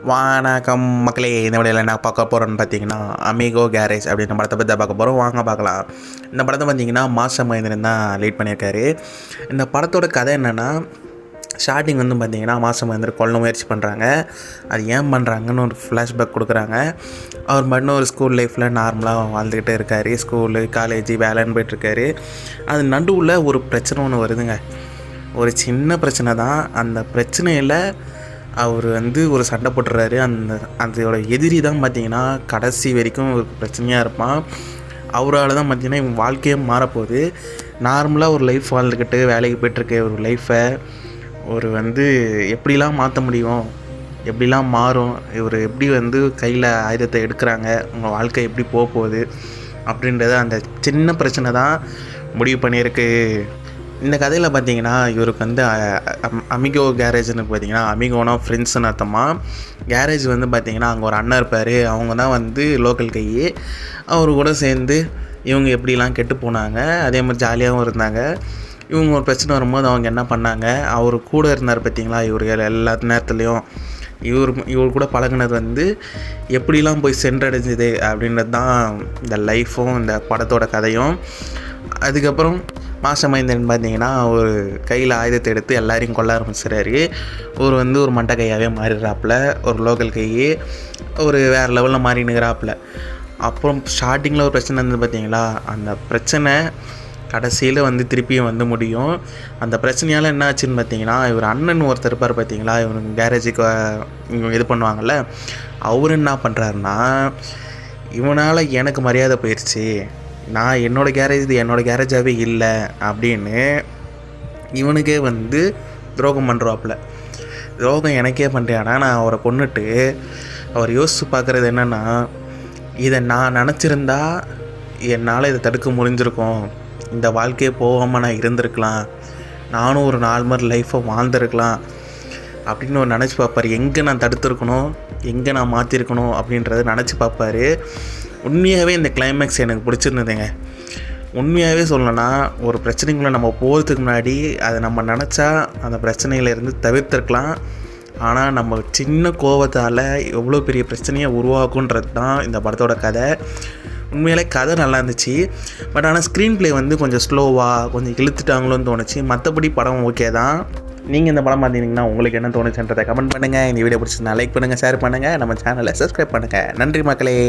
வணக்கம் மக்களே. இந்த வீடியோவில் என்ன பார்க்க போகிறோன்னு பார்த்தீங்கன்னா, அமிகோ கேரேஜ் அப்படின்ற படத்தை பற்றி தான் பார்க்க போகிறோம். வாங்க பார்க்கலாம். இந்த படத்தை பார்த்தீங்கன்னா மாஸ்டர் மகேந்திரன் தான் லீட் பண்ணியிருக்காரு. இந்த படத்தோட கதை என்னென்னா, ஸ்டார்டிங் வந்து பார்த்திங்கன்னா மாஸ்டர் மகேந்திரன் கொல்ல முயற்சி பண்ணுறாங்க. அது ஏன் பண்ணுறாங்கன்னு ஒரு ஃப்ளாஷ்பேக் கொடுக்குறாங்க. அவர் மட்டும் ஒரு ஸ்கூல் லைஃப்பில் நார்மலாக வாழ்ந்துக்கிட்டே இருக்கார். ஸ்கூலு, காலேஜ், வேலைன்னு போய்ட்டுருக்காரு. அது நடுவில் ஒரு பிரச்சனை ஒன்று வருதுங்க. ஒரு சின்ன பிரச்சனை தான். அந்த பிரச்சனையில் அவர் வந்து ஒரு சண்டை போட்டுறாரு. அதோட எதிரி தான் பார்த்திங்கன்னா கடைசி வரைக்கும் ஒரு பிரச்சனையாக இருப்பான். அவரால் தான் பார்த்திங்கன்னா இவங்க வாழ்க்கையே மாறப்போகுது. நார்மலாக ஒரு லைஃப் வாழ்ந்துக்கிட்டு வேலைக்கு போய்ட்டுருக்க ஒரு லைஃப்பை ஒரு வந்து எப்படிலாம் மாற்ற முடியும், எப்படிலாம் மாறும், இவர் எப்படி வந்து கையில் ஆயுதத்தை எடுக்கிறாங்க, உங்கள் வாழ்க்கை எப்படி போக போகுது அப்படின்றத அந்த சின்ன பிரச்சனை தான் முடிவு பண்ணியிருக்கு. இந்த கதையில் பார்த்தீங்கன்னா இவருக்கு வந்து அமிகோ கேரேஜ்னு பார்த்தீங்கன்னா அமிகோனா ஃப்ரெண்ட்ஸுன்னு அர்த்தமாக. கேரேஜ் வந்து பார்த்திங்கன்னா அங்கே ஒரு அண்ணன் இருப்பார். அவங்க தான் வந்து லோக்கல் கை. அவர் கூட சேர்ந்து இவங்க எப்படிலாம் கெட்டு போனாங்க, அதே மாதிரி ஜாலியாகவும் இருந்தாங்க. இவங்க ஒரு பிரச்சனை வரும்போது அவங்க என்ன பண்ணாங்க, அவர் கூட இருந்தார் பார்த்திங்களா, இவர் எல்லா நேரத்துலேயும் இவர் கூட பழகினது வந்து எப்படிலாம் போய் சென்றடைஞ்சுது அப்படின்றது தான் இந்த லைஃப்பும் இந்த படத்தோட கதையும். அதுக்கப்புறம் மாஸ்டர் மகேந்திரன் பார்த்தீங்கன்னா ஒரு கையில் ஆயுதத்தை எடுத்து எல்லாரையும் கொல்ல ஆரம்பிச்சிடுறாரு. வந்து ஒரு மண்டை கையாகவே மாறிடுறாப்புல. ஒரு லோக்கல் கை ஒரு வேறு லெவலில் மாறினுங்கிறாப்புல. அப்புறம் ஸ்டார்டிங்கில் ஒரு பிரச்சனை இருந்தது பார்த்தீங்களா, அந்த பிரச்சனை கடைசியில் வந்து திருப்பியும் வந்து முடியும். அந்த பிரச்சனையால் என்ன ஆச்சுன்னு பார்த்தீங்கன்னா, இவர் அண்ணன் ஒருத்தர் இருப்பார் பார்த்தீங்களா, இவங்க கேரேஜுக்கு இவங்க இது பண்ணுவாங்கள்ல, அவர் என்ன பண்ணுறாருன்னா, இவனால் எனக்கு மரியாதை போயிடுச்சு, நான் என்னோடய கேரேஜ் இது என்னோடய கேரேஜாகவே இல்லை அப்படின்னு இவனுக்கே வந்து துரோகம் பண்ணுறாப்புல. துரோகம் எனக்கே பண்ணுறியானா, நான் அவரை கொன்னுட்டு அவர் யோசித்து பார்க்குறது என்னென்னா, இதை நான் நினச்சிருந்தா என்னால் இதை தடுக்க முடிஞ்சிருக்கும், இந்த வாழ்க்கையே போகாமல் நான் இருந்திருக்கலாம், நானும் ஒரு நார்மல் லைஃப்பை வாழ்ந்துருக்கலாம் அப்படின்னு ஒரு நினச்சி பார்ப்பார். எங்கே நான் தடுத்துருக்கணும், எங்கே நான் மாற்றிருக்கணும் அப்படின்றத நினச்சி பார்ப்பார். உண்மையாகவே இந்த கிளைமேக்ஸ் எனக்கு பிடிச்சிருந்ததுங்க. உண்மையாகவே சொல்லணும்னா, ஒரு பிரச்சனைக்குள்ளே நம்ம போகிறதுக்கு முன்னாடி அதை நம்ம நினச்சா அந்த பிரச்சனையிலேருந்து தவிர்த்துருக்கலாம். ஆனால் நம்ம சின்ன கோபத்தால் எவ்வளோ பெரிய பிரச்சனையை உருவாக்குன்றது தான் இந்த படத்தோட கதை. உண்மையிலே கதை நல்லா இருந்துச்சு. பட் ஆனால் ஸ்க்ரீன் ப்ளே வந்து கொஞ்சம் ஸ்லோவாக கொஞ்சம் இழுத்துட்டாங்களோன்னு தோணுச்சு. மற்றபடி படம் ஓகே தான். நீங்கள் இந்த படம் பார்த்தீங்கன்னா உங்களுக்கு என்ன தோணுச்சுன்றதை கமெண்ட் பண்ணுங்கள். இந்த வீடியோ பிடிச்சிருந்தா லைக் பண்ணுங்கள், ஷேர் பண்ணுங்கள், நம்ம சேனலை சப்ஸ்கிரைப் பண்ணுங்கள். நன்றி மக்களே.